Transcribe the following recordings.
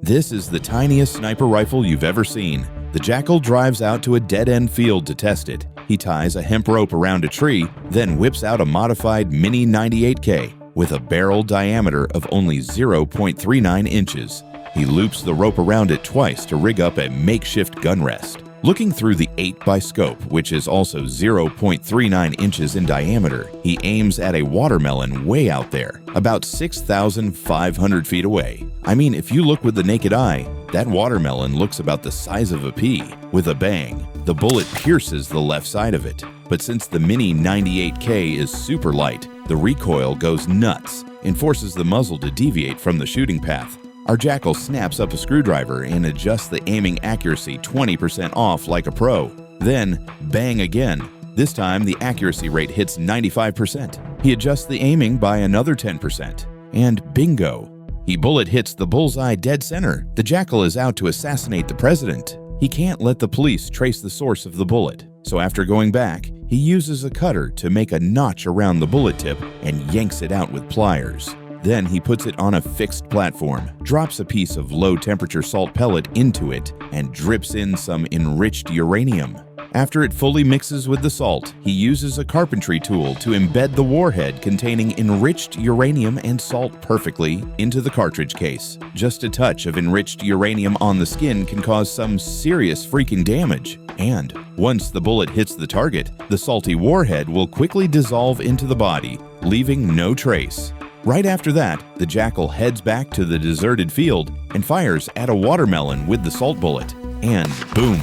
This is the tiniest sniper rifle you've ever seen. The Jackal drives out to a dead-end field to test it. He ties a hemp rope around a tree, then whips out a modified Mini 98K with a barrel diameter of only 0.39 inches. He loops the rope around it twice to rig up a makeshift gun rest. Looking through the 8x scope, which is also 0.39 inches in diameter, he aims at a watermelon way out there, about 6,500 feet away. I mean, if you look with the naked eye, that watermelon looks about the size of a pea. With a bang, the bullet pierces the left side of it. But since the Mini 98K is super light, the recoil goes nuts and forces the muzzle to deviate from the shooting path. Our Jackal snaps up a screwdriver and adjusts the aiming accuracy 20% off like a pro. Then, bang again. This time, the accuracy rate hits 95%. He adjusts the aiming by another 10%. And bingo! He bullet hits the bullseye dead center. The Jackal is out to assassinate the president. He can't let the police trace the source of the bullet. So after going back, he uses a cutter to make a notch around the bullet tip and yanks it out with pliers. Then he puts it on a fixed platform, drops a piece of low-temperature salt pellet into it, and drips in some enriched uranium. After it fully mixes with the salt, he uses a carpentry tool to embed the warhead containing enriched uranium and salt perfectly into the cartridge case. Just a touch of enriched uranium on the skin can cause some serious freaking damage. And once the bullet hits the target, the salty warhead will quickly dissolve into the body, leaving no trace. Right after that, the Jackal heads back to the deserted field and fires at a watermelon with the salt bullet. And boom!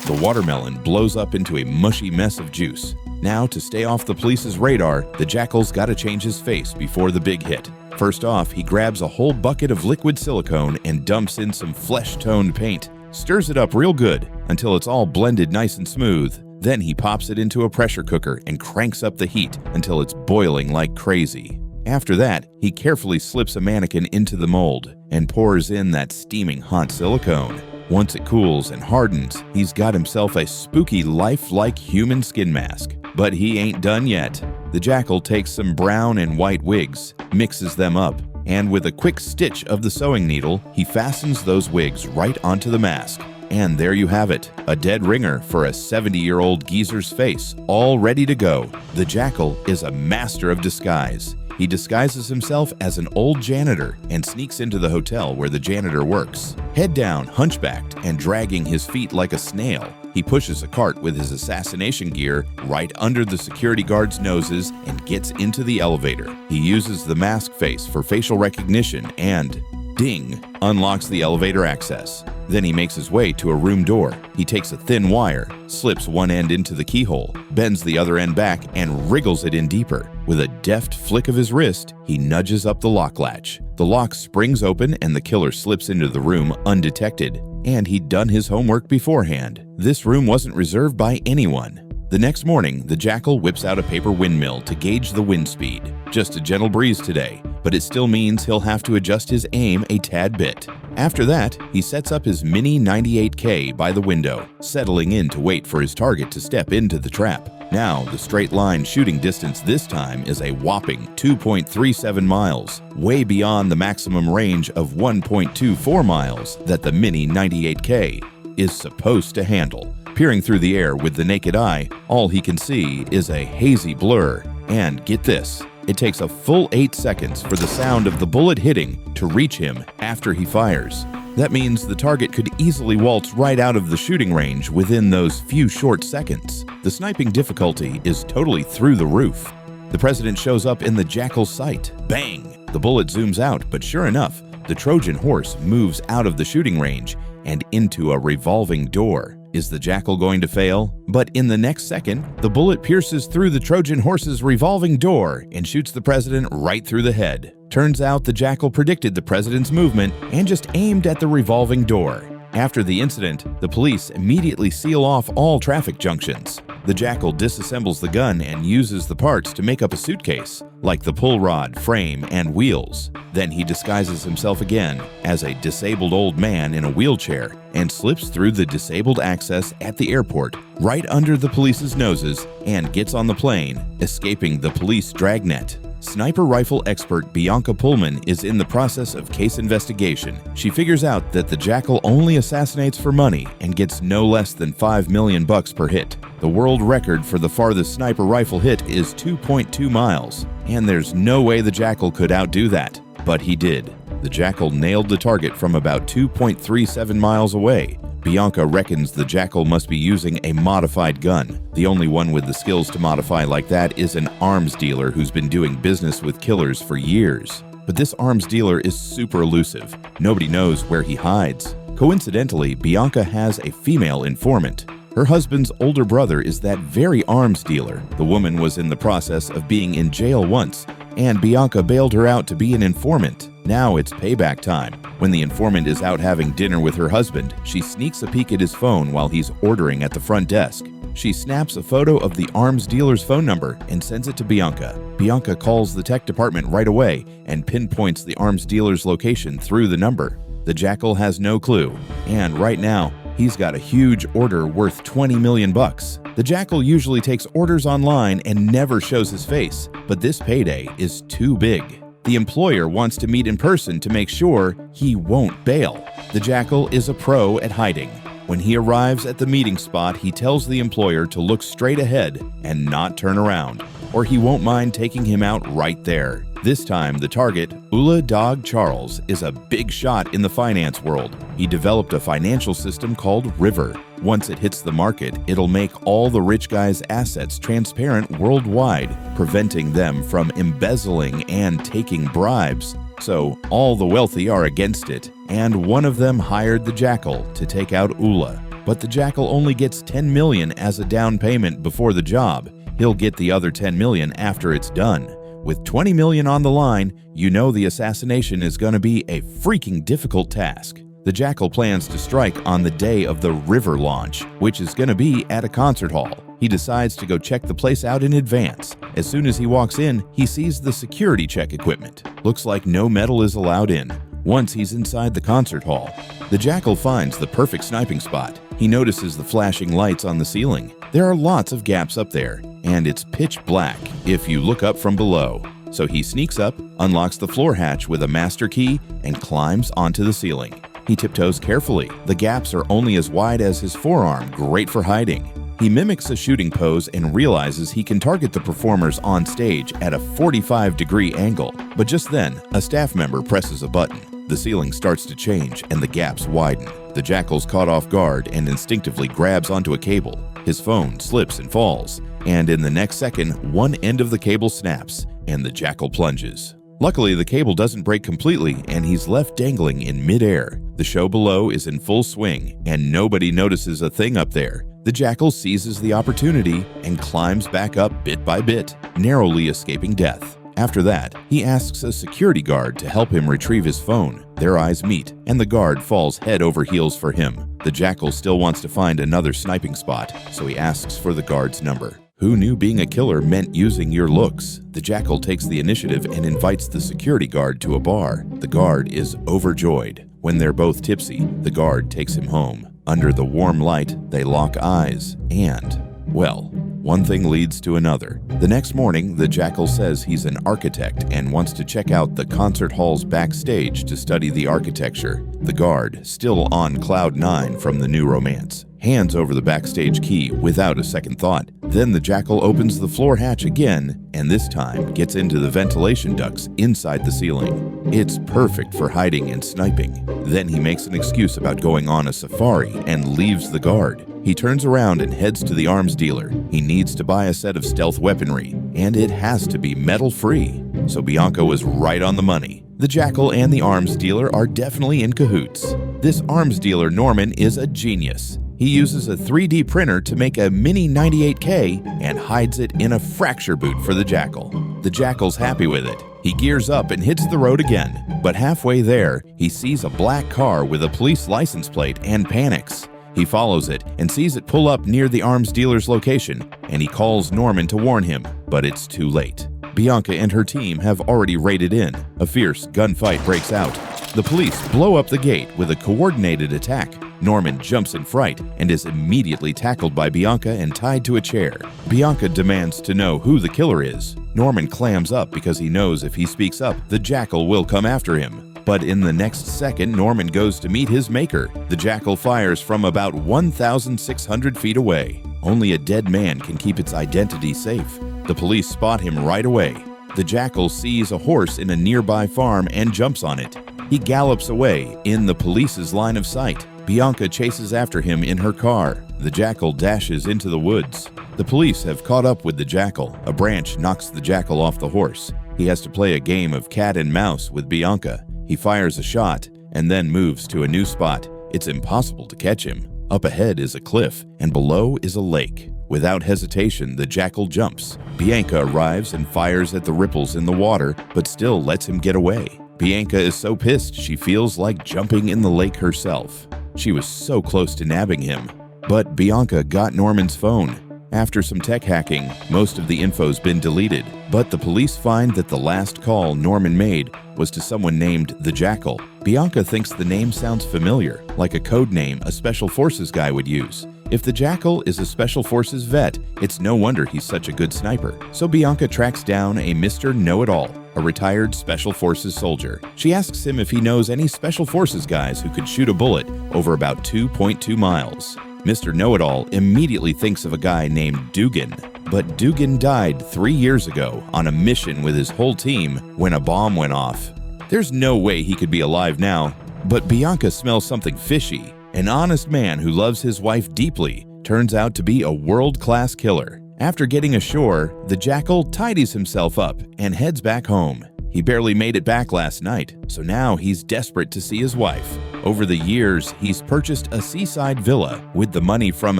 The watermelon blows up into a mushy mess of juice. Now, to stay off the police's radar, the Jackal's gotta change his face before the big hit. First off, he grabs a whole bucket of liquid silicone and dumps in some flesh-toned paint. Stirs it up real good until it's all blended nice and smooth. Then he pops it into a pressure cooker and cranks up the heat until it's boiling like crazy. After that, he carefully slips a mannequin into the mold and pours in that steaming hot silicone. Once it cools and hardens, he's got himself a spooky lifelike human skin mask. But he ain't done yet. The Jackal takes some brown and white wigs, mixes them up, and with a quick stitch of the sewing needle, he fastens those wigs right onto the mask. And there you have it, a dead ringer for a 70-year-old geezer's face, all ready to go. The Jackal is a master of disguise. He disguises himself as an old janitor and sneaks into the hotel where the janitor works. Head down, hunchbacked, and dragging his feet like a snail, he pushes a cart with his assassination gear right under the security guards' noses and gets into the elevator. He uses the mask face for facial recognition and, ding, unlocks the elevator access. Then he makes his way to a room door. He takes a thin wire, slips one end into the keyhole, bends the other end back, and wriggles it in deeper. With a deft flick of his wrist, he nudges up the lock latch. The lock springs open and the killer slips into the room undetected. And he'd done his homework beforehand. This room wasn't reserved by anyone. The next morning, the Jackal whips out a paper windmill to gauge the wind speed. Just a gentle breeze today, but it still means he'll have to adjust his aim a tad bit. After that, he sets up his Mini 98K by the window, settling in to wait for his target to step into the trap. Now, the straight line shooting distance this time is a whopping 2.37 miles, way beyond the maximum range of 1.24 miles that the Mini 98K is supposed to handle. Peering through the air with the naked eye, all he can see is a hazy blur. And get this, it takes a full 8 seconds for the sound of the bullet hitting to reach him after he fires. That means the target could easily waltz right out of the shooting range within those few short seconds. The sniping difficulty is totally through the roof. The president shows up in the Jackal's sight. Bang! The bullet zooms out, but sure enough, the Trojan horse moves out of the shooting range and into a revolving door. Is the Jackal going to fail? But in the next second, the bullet pierces through the Trojan horse's revolving door and shoots the president right through the head. Turns out the Jackal predicted the president's movement and just aimed at the revolving door. After the incident, the police immediately seal off all traffic junctions. The Jackal disassembles the gun and uses the parts to make up a suitcase, like the pull rod, frame, and wheels. Then he disguises himself again as a disabled old man in a wheelchair and slips through the disabled access at the airport, right under the police's noses, and gets on the plane, escaping the police dragnet. Sniper rifle expert Bianca Pullman is in the process of case investigation. She figures out that the Jackal only assassinates for money and gets no less than $5 million per hit. The world record for the farthest sniper rifle hit is 2.2 miles, and there's no way the Jackal could outdo that. But he did. The Jackal nailed the target from about 2.37 miles away. Bianca reckons the Jackal must be using a modified gun. The only one with the skills to modify like that is an arms dealer who's been doing business with killers for years. But this arms dealer is super elusive. Nobody knows where he hides. Coincidentally, Bianca has a female informant. Her husband's older brother is that very arms dealer. The woman was in the process of being in jail once, and Bianca bailed her out to be an informant. Now it's payback time. When the informant is out having dinner with her husband, she sneaks a peek at his phone while he's ordering at the front desk. She snaps a photo of the arms dealer's phone number and sends it to Bianca. Bianca calls the tech department right away and pinpoints the arms dealer's location through the number. The Jackal has no clue, and right now, he's got a huge order worth $20 million. The Jackal usually takes orders online and never shows his face, but this payday is too big. The employer wants to meet in person to make sure he won't bail. The Jackal is a pro at hiding. When he arrives at the meeting spot, he tells the employer to look straight ahead and not turn around, or he won't mind taking him out right there. This time, the target, Oola Dog Charles, is a big shot in the finance world. He developed a financial system called River. Once it hits the market, it'll make all the rich guys' assets transparent worldwide, preventing them from embezzling and taking bribes. So all the wealthy are against it, and one of them hired the Jackal to take out Oola. But the Jackal only gets $10 million as a down payment before the job. He'll get the other $10 million after it's done. With $20 million on the line, you know the assassination is going to be a freaking difficult task. The Jackal plans to strike on the day of the River launch, which is going to be at a concert hall. He decides to go check the place out in advance. As soon as he walks in, he sees the security check equipment. Looks like no metal is allowed in. Once he's inside the concert hall, the Jackal finds the perfect sniping spot. He notices the flashing lights on the ceiling. There are lots of gaps up there, and it's pitch black if you look up from below. So he sneaks up, unlocks the floor hatch with a master key, and climbs onto the ceiling. He tiptoes carefully. The gaps are only as wide as his forearm, great for hiding. He mimics a shooting pose and realizes he can target the performers on stage at a 45-degree angle. But just then, a staff member presses a button. The ceiling starts to change and the gaps widen. The Jackal's caught off guard and instinctively grabs onto a cable. His phone slips and falls, and in the next second, one end of the cable snaps and the Jackal plunges. Luckily, the cable doesn't break completely and he's left dangling in midair. The show below is in full swing and nobody notices a thing up there. The Jackal seizes the opportunity and climbs back up bit by bit, narrowly escaping death. After that, he asks a security guard to help him retrieve his phone. Their eyes meet, and the guard falls head over heels for him. The Jackal still wants to find another sniping spot, so he asks for the guard's number. Who knew being a killer meant using your looks? The Jackal takes the initiative and invites the security guard to a bar. The guard is overjoyed. When they're both tipsy, the guard takes him home. Under the warm light, they lock eyes, and, well, one thing leads to another. The next morning, the Jackal says he's an architect and wants to check out the concert hall's backstage to study the architecture. The guard, still on cloud 9 from the new romance, hands over the backstage key without a second thought. Then the Jackal opens the floor hatch again, and this time gets into the ventilation ducts inside the ceiling. It's perfect for hiding and sniping. Then he makes an excuse about going on a safari and leaves the guard. He turns around and heads to the arms dealer. He needs to buy a set of stealth weaponry, and it has to be metal-free. So Bianca was right on the money. The Jackal and the arms dealer are definitely in cahoots. This arms dealer, Norman, is a genius. He uses a 3D printer to make a mini 98K and hides it in a fracture boot for the Jackal. The Jackal's happy with it. He gears up and hits the road again, but halfway there, he sees a black car with a police license plate and panics. He follows it and sees it pull up near the arms dealer's location, and he calls Norman to warn him, but it's too late. Bianca and her team have already raided in. A fierce gunfight breaks out. The police blow up the gate with a coordinated attack. Norman jumps in fright and is immediately tackled by Bianca and tied to a chair. Bianca demands to know who the killer is. Norman clams up because he knows if he speaks up, the Jackal will come after him. But in the next second, Norman goes to meet his maker. The Jackal fires from about 1,600 feet away. Only a dead man can keep its identity safe. The police spot him right away. The Jackal sees a horse in a nearby farm and jumps on it. He gallops away in the police's line of sight. Bianca chases after him in her car. The Jackal dashes into the woods. The police have caught up with the Jackal. A branch knocks the Jackal off the horse. He has to play a game of cat and mouse with Bianca. He fires a shot and then moves to a new spot. It's impossible to catch him. Up ahead is a cliff, and below is a lake. Without hesitation, the Jackal jumps. Bianca arrives and fires at the ripples in the water, but still lets him get away. Bianca is so pissed she feels like jumping in the lake herself. She was so close to nabbing him. But Bianca got Norman's phone. After some tech hacking, most of the info's been deleted, but the police find that the last call Norman made was to someone named the Jackal. Bianca thinks the name sounds familiar, like a code name a Special Forces guy would use. If the Jackal is a Special Forces vet, it's no wonder he's such a good sniper. So Bianca tracks down a Mr. Know-It-All, a retired Special Forces soldier. She asks him if he knows any Special Forces guys who could shoot a bullet over about 2.2 miles. Mr. Know-It-All immediately thinks of a guy named Dugan, but Dugan died 3 years ago on a mission with his whole team when a bomb went off. There's no way he could be alive now, but Bianca smells something fishy. An honest man who loves his wife deeply turns out to be a world-class killer. After getting ashore, the Jackal tidies himself up and heads back home. He barely made it back last night, so now he's desperate to see his wife. Over the years, he's purchased a seaside villa with the money from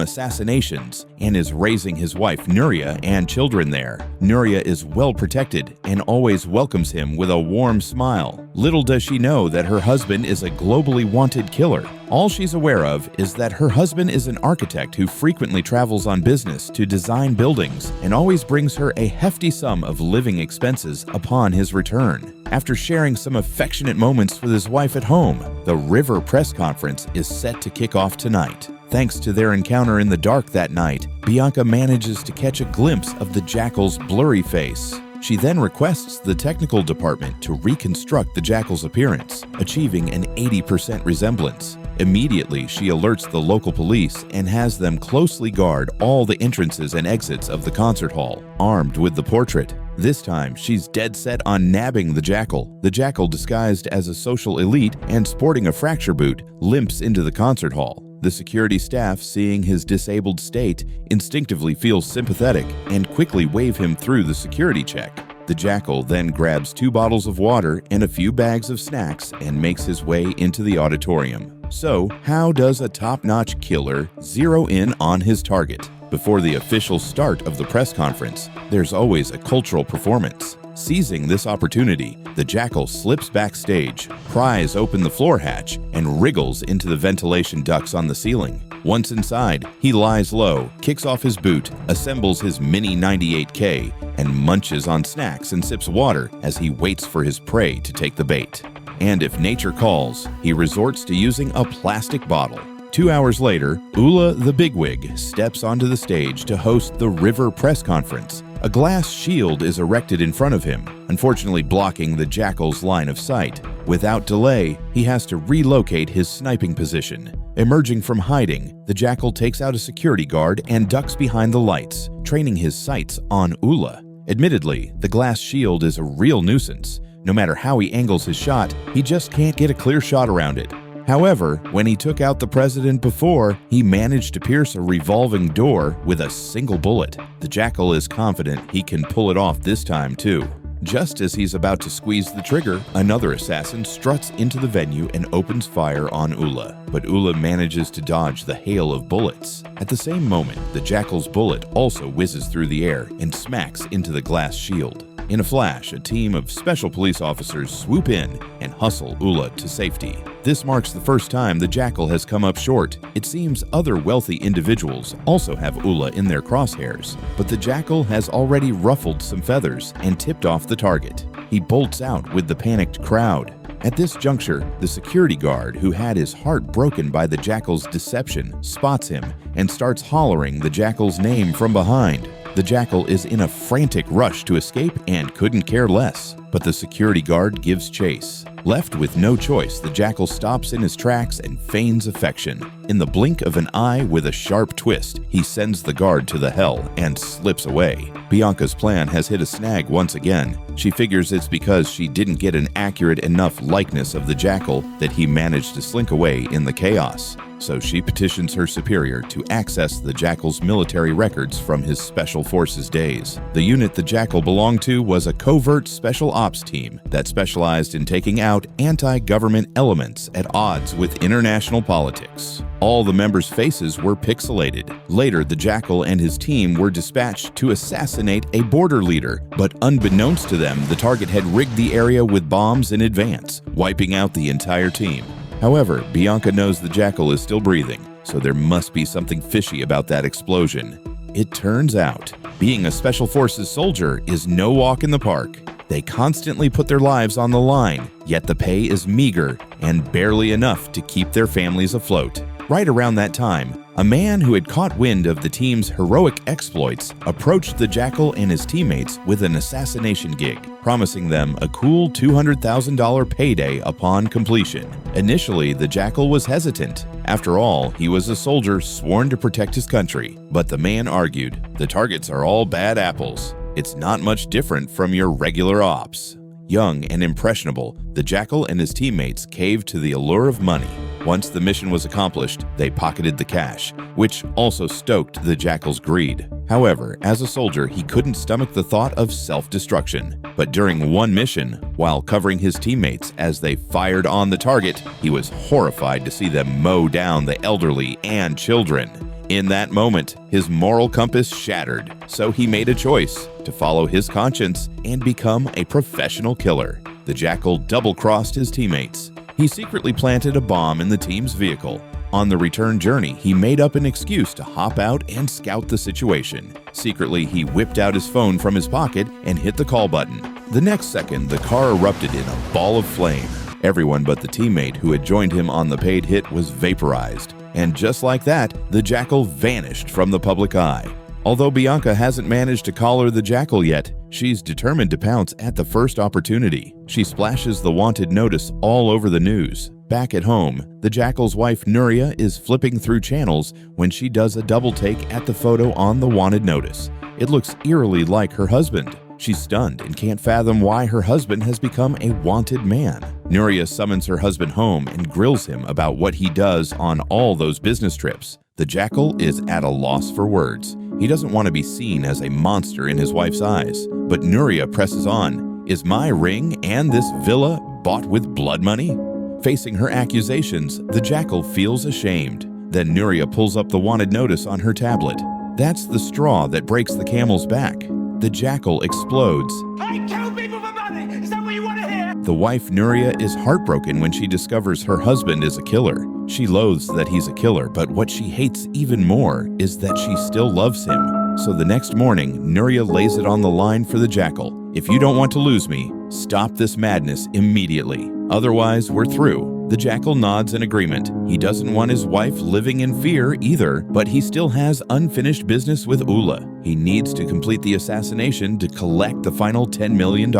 assassinations and is raising his wife Nuria and children there. Nuria is well protected and always welcomes him with a warm smile. Little does she know that her husband is a globally wanted killer. All she's aware of is that her husband is an architect who frequently travels on business to design buildings and always brings her a hefty sum of living expenses upon his return. After sharing some affectionate moments with his wife at home, the River press conference is set to kick off tonight. Thanks to their encounter in the dark that night, Bianca manages to catch a glimpse of the Jackal's blurry face. She then requests the technical department to reconstruct the Jackal's appearance, achieving an 80% resemblance. Immediately, she alerts the local police and has them closely guard all the entrances and exits of the concert hall, armed with the portrait. This time, she's dead set on nabbing the Jackal. The Jackal, disguised as a social elite and sporting a fracture boot, limps into the concert hall. The security staff, seeing his disabled state, instinctively feels sympathetic and quickly wave him through the security check. The Jackal then grabs 2 bottles of water and a few bags of snacks and makes his way into the auditorium. So, how does a top-notch killer zero in on his target? Before the official start of the press conference, there's always a cultural performance. Seizing this opportunity, the Jackal slips backstage, pries open the floor hatch, and wriggles into the ventilation ducts on the ceiling. Once inside, he lies low, kicks off his boot, assembles his mini 98K, and munches on snacks and sips water as he waits for his prey to take the bait. And if nature calls, he resorts to using a plastic bottle. 2 hours later, Oola the Bigwig steps onto the stage to host the River press conference. A glass shield is erected in front of him, unfortunately blocking the Jackal's line of sight. Without delay, he has to relocate his sniping position. Emerging from hiding, the Jackal takes out a security guard and ducks behind the lights, training his sights on Oola. Admittedly, the glass shield is a real nuisance. No matter how he angles his shot, he just can't get a clear shot around it. However, when he took out the president before, he managed to pierce a revolving door with a single bullet. The Jackal is confident he can pull it off this time too. Just as he's about to squeeze the trigger, another assassin struts into the venue and opens fire on Oola. But Oola manages to dodge the hail of bullets. At the same moment, the Jackal's bullet also whizzes through the air and smacks into the glass shield. In a flash, a team of special police officers swoop in and hustle Oola to safety. This marks the first time the Jackal has come up short. It seems other wealthy individuals also have Oola in their crosshairs, but the Jackal has already ruffled some feathers and tipped off the target. He bolts out with the panicked crowd. At this juncture, the security guard, who had his heart broken by the Jackal's deception, spots him and starts hollering the Jackal's name from behind. The Jackal is in a frantic rush to escape and couldn't care less, but the security guard gives chase. Left with no choice, the Jackal stops in his tracks and feigns affection. In the blink of an eye with a sharp twist, he sends the guard to the hell and slips away. Bianca's plan has hit a snag once again. She figures it's because she didn't get an accurate enough likeness of the Jackal that he managed to slink away in the chaos. So she petitions her superior to access the Jackal's military records from his Special Forces days. The unit the Jackal belonged to was a covert special ops team that specialized in taking out anti-government elements at odds with international politics. All the members' faces were pixelated. Later, the Jackal and his team were dispatched to assassinate a border leader, but unbeknownst to them, the target had rigged the area with bombs in advance, wiping out the entire team. However, Bianca knows the Jackal is still breathing, so there must be something fishy about that explosion. It turns out, being a Special Forces soldier is no walk in the park. They constantly put their lives on the line, yet the pay is meager and barely enough to keep their families afloat. Right around that time, a man who had caught wind of the team's heroic exploits approached the Jackal and his teammates with an assassination gig, promising them a cool $200,000 payday upon completion. Initially, the Jackal was hesitant. After all, he was a soldier sworn to protect his country. But the man argued, "The targets are all bad apples. It's not much different from your regular ops." Young and impressionable, the Jackal and his teammates caved to the allure of money. Once the mission was accomplished, they pocketed the cash, which also stoked the Jackal's greed. However, as a soldier, he couldn't stomach the thought of self-destruction. But during one mission, while covering his teammates as they fired on the target, he was horrified to see them mow down the elderly and children. In that moment, his moral compass shattered, so he made a choice to follow his conscience and become a professional killer. The Jackal double-crossed his teammates. He secretly planted a bomb in the team's vehicle. On the return journey, he made up an excuse to hop out and scout the situation. Secretly, he whipped out his phone from his pocket and hit the call button. The next second, the car erupted in a ball of flame. Everyone but the teammate who had joined him on the paid hit was vaporized. And just like that, the Jackal vanished from the public eye. Although Bianca hasn't managed to collar the Jackal yet, she's determined to pounce at the first opportunity. She splashes the wanted notice all over the news. Back at home, the Jackal's wife Nuria is flipping through channels when she does a double take at the photo on the wanted notice. It looks eerily like her husband. She's stunned and can't fathom why her husband has become a wanted man. Nuria summons her husband home and grills him about what he does on all those business trips. The Jackal is at a loss for words. He doesn't want to be seen as a monster in his wife's eyes. But Nuria presses on. Is my ring and this villa bought with blood money? Facing her accusations, the Jackal feels ashamed. Then Nuria pulls up the wanted notice on her tablet. That's the straw that breaks the camel's back. The Jackal explodes. I kill people for money! Is that what you want to hear? The wife Nuria is heartbroken when she discovers her husband is a killer. She loathes that he's a killer, but what she hates even more is that she still loves him. So the next morning, Nuria lays it on the line for the Jackal. If you don't want to lose me, stop this madness immediately. Otherwise, we're through. The Jackal nods in agreement. He doesn't want his wife living in fear either, but he still has unfinished business with Oola. He needs to complete the assassination to collect the final $10 million.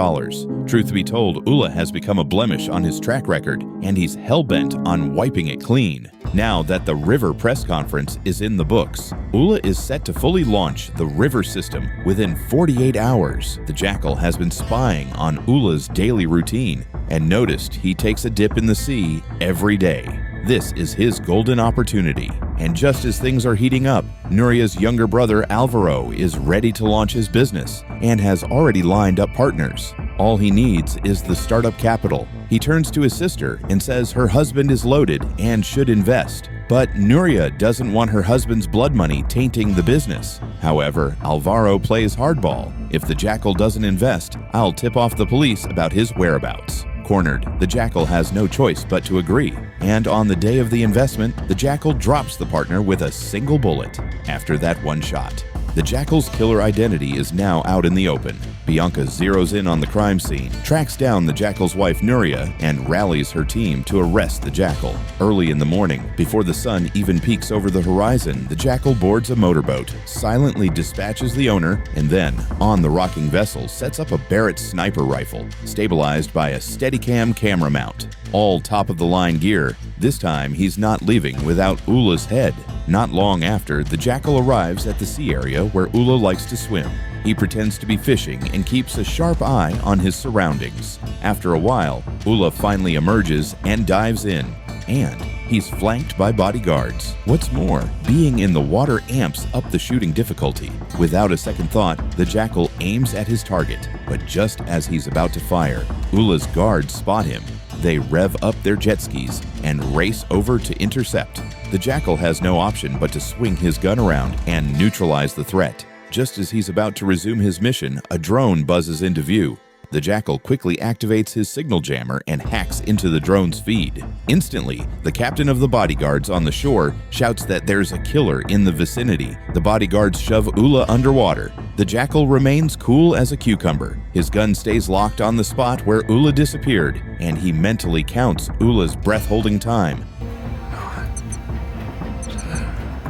Truth be told, Oola has become a blemish on his track record, and he's hell-bent on wiping it clean. Now that the River press conference is in the books, Oola is set to fully launch the River system within 48 hours. The Jackal has been spying on Oola's daily routine and noticed he takes a dip in the sea every day. This is his golden opportunity. And just as things are heating up, Nuria's younger brother Alvaro is ready to launch his business and has already lined up partners. All he needs is the startup capital. He turns to his sister and says her husband is loaded and should invest. But Nuria doesn't want her husband's blood money tainting the business. However, Alvaro plays hardball. If the Jackal doesn't invest, I'll tip off the police about his whereabouts. Cornered, the Jackal has no choice but to agree. And on the day of the investment, the Jackal drops the partner with a single bullet. After that one shot, the Jackal's killer identity is now out in the open. Bianca zeroes in on the crime scene, tracks down the Jackal's wife Nuria, and rallies her team to arrest the Jackal. Early in the morning, before the sun even peeks over the horizon, the Jackal boards a motorboat, silently dispatches the owner, and then, on the rocking vessel, sets up a Barrett sniper rifle, stabilized by a Steadicam camera mount. All top-of-the-line gear. This time, he's not leaving without Oola's head. Not long after, the Jackal arrives at the sea area where Oola likes to swim. He pretends to be fishing and keeps a sharp eye on his surroundings. After a while, Oola finally emerges and dives in, and he's flanked by bodyguards. What's more, being in the water amps up the shooting difficulty. Without a second thought, the Jackal aims at his target, but just as he's about to fire, Oola's guards spot him. They rev up their jet skis and race over to intercept. The Jackal has no option but to swing his gun around and neutralize the threat. Just as he's about to resume his mission, a drone buzzes into view. The Jackal quickly activates his signal jammer and hacks into the drone's feed. Instantly, the captain of the bodyguards on the shore shouts that there's a killer in the vicinity. The bodyguards shove Oola underwater. The Jackal remains cool as a cucumber. His gun stays locked on the spot where Oola disappeared, and he mentally counts Oola's breath-holding time.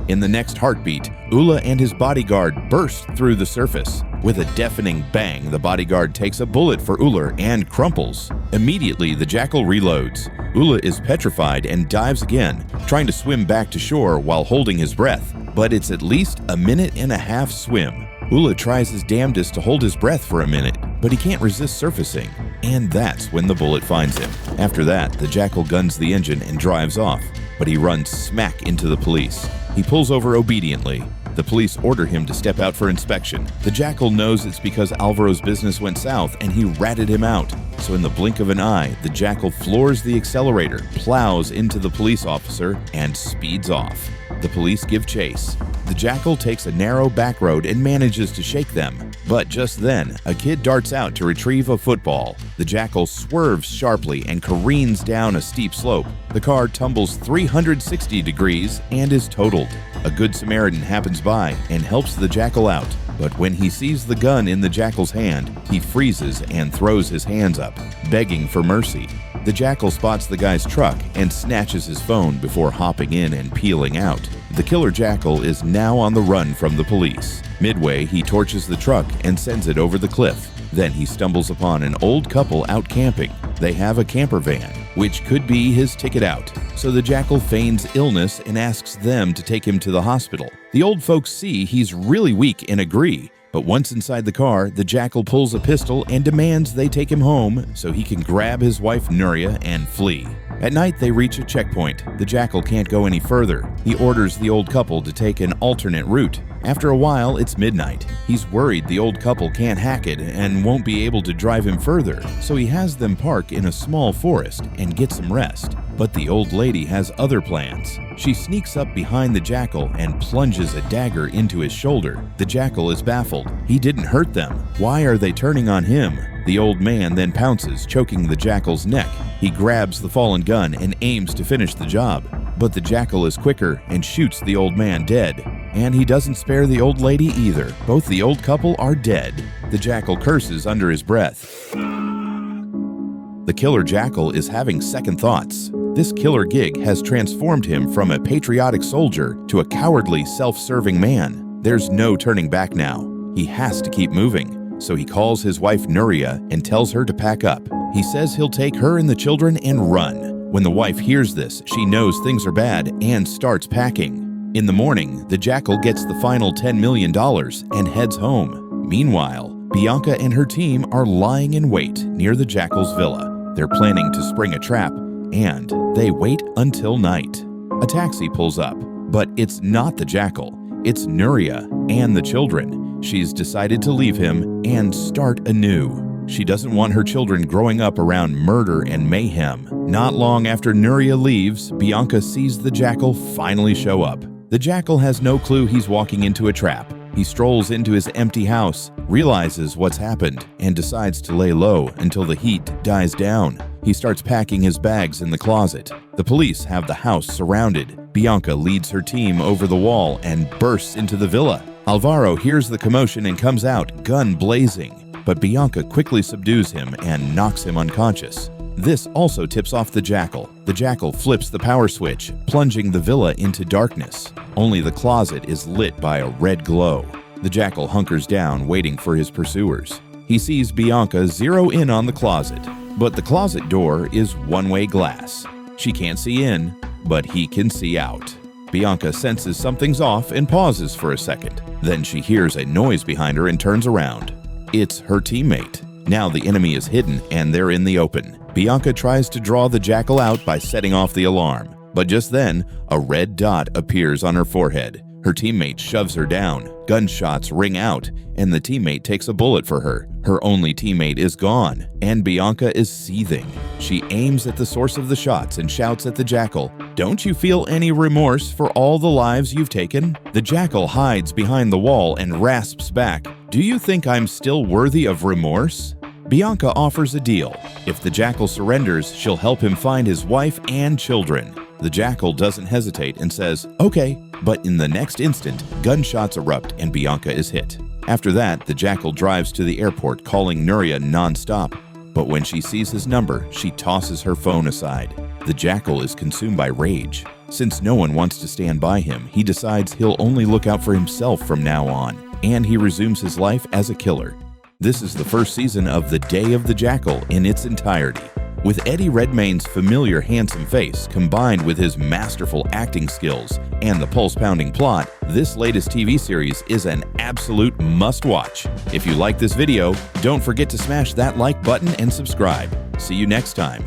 In the next heartbeat, Oola and his bodyguard burst through the surface. With a deafening bang, the bodyguard takes a bullet for Oola and crumples. Immediately, the Jackal reloads. Oola is petrified and dives again, trying to swim back to shore while holding his breath. But it's at least a minute-and-a-half swim. Oola tries his damnedest to hold his breath for a minute, but he can't resist surfacing. And that's when the bullet finds him. After that, the Jackal guns the engine and drives off, but he runs smack into the police. He pulls over obediently. The police order him to step out for inspection. The Jackal knows it's because Alvaro's business went south and he ratted him out. So in the blink of an eye, the Jackal floors the accelerator, plows into the police officer, and speeds off. The police give chase. The Jackal takes a narrow back road and manages to shake them. But just then, a kid darts out to retrieve a football. The Jackal swerves sharply and careens down a steep slope. The car tumbles 360 degrees and is totaled. A good Samaritan happens by and helps the Jackal out. But when he sees the gun in the Jackal's hand, he freezes and throws his hands up, begging for mercy. The Jackal spots the guy's truck and snatches his phone before hopping in and peeling out. The killer Jackal is now on the run from the police. Midway, he torches the truck and sends it over the cliff. Then he stumbles upon an old couple out camping. They have a camper van, which could be his ticket out. So the Jackal feigns illness and asks them to take him to the hospital. The old folks see he's really weak and agree. But once inside the car, the Jackal pulls a pistol and demands they take him home so he can grab his wife Nuria and flee. At night, they reach a checkpoint. The Jackal can't go any further. He orders the old couple to take an alternate route. After a while, it's midnight. He's worried the old couple can't hack it and won't be able to drive him further, so he has them park in a small forest and get some rest. But the old lady has other plans. She sneaks up behind the Jackal and plunges a dagger into his shoulder. The Jackal is baffled. He didn't hurt them. Why are they turning on him? The old man then pounces, choking the Jackal's neck. He grabs the fallen gun and aims to finish the job. But the Jackal is quicker and shoots the old man dead. And he doesn't spare the old lady either. Both the old couple are dead. The Jackal curses under his breath. The killer Jackal is having second thoughts. This killer gig has transformed him from a patriotic soldier to a cowardly, self-serving man. There's no turning back now. He has to keep moving. So he calls his wife Nuria and tells her to pack up. He says he'll take her and the children and run. When the wife hears this, she knows things are bad and starts packing. In the morning, the Jackal gets the final $10 million and heads home. Meanwhile, Bianca and her team are lying in wait near the Jackal's villa. They're planning to spring a trap, and they wait until night. A taxi pulls up, but it's not the Jackal. It's Nuria and the children. She's decided to leave him and start anew. She doesn't want her children growing up around murder and mayhem. Not long after Nuria leaves, Bianca sees the Jackal finally show up. The Jackal has no clue he's walking into a trap. He strolls into his empty house, realizes what's happened, and decides to lay low until the heat dies down. He starts packing his bags in the closet. The police have the house surrounded. Bianca leads her team over the wall and bursts into the villa. Alvaro hears the commotion and comes out, gun blazing. but Bianca quickly subdues him and knocks him unconscious. This also tips off the Jackal. The Jackal flips the power switch, plunging the villa into darkness. Only the closet is lit by a red glow. The Jackal hunkers down, waiting for his pursuers. He sees Bianca zero in on the closet, but the closet door is one-way glass. She can't see in, but he can see out. Bianca senses something's off and pauses for a second. Then she hears a noise behind her and turns around. It's her teammate. Now the enemy is hidden and they're in the open. Bianca tries to draw the Jackal out by setting off the alarm, but just then, a red dot appears on her forehead. Her teammate shoves her down, gunshots ring out, and the teammate takes a bullet for her. Her only teammate is gone, and Bianca is seething. She aims at the source of the shots and shouts at the Jackal, "Don't you feel any remorse for all the lives you've taken?" The Jackal hides behind the wall and rasps back, "Do you think I'm still worthy of remorse?" Bianca offers a deal. If the Jackal surrenders, she'll help him find his wife and children. The Jackal doesn't hesitate and says, "Okay," but in the next instant, gunshots erupt and Bianca is hit. After that, the Jackal drives to the airport, calling Nuria non-stop. But when she sees his number, she tosses her phone aside. The Jackal is consumed by rage. Since no one wants to stand by him, he decides he'll only look out for himself from now on, and he resumes his life as a killer. This is the first season of The Day of the Jackal in its entirety. With Eddie Redmayne's familiar handsome face combined with his masterful acting skills and the pulse-pounding plot, this latest TV series is an absolute must-watch. If you like this video, don't forget to smash that like button and subscribe. See you next time.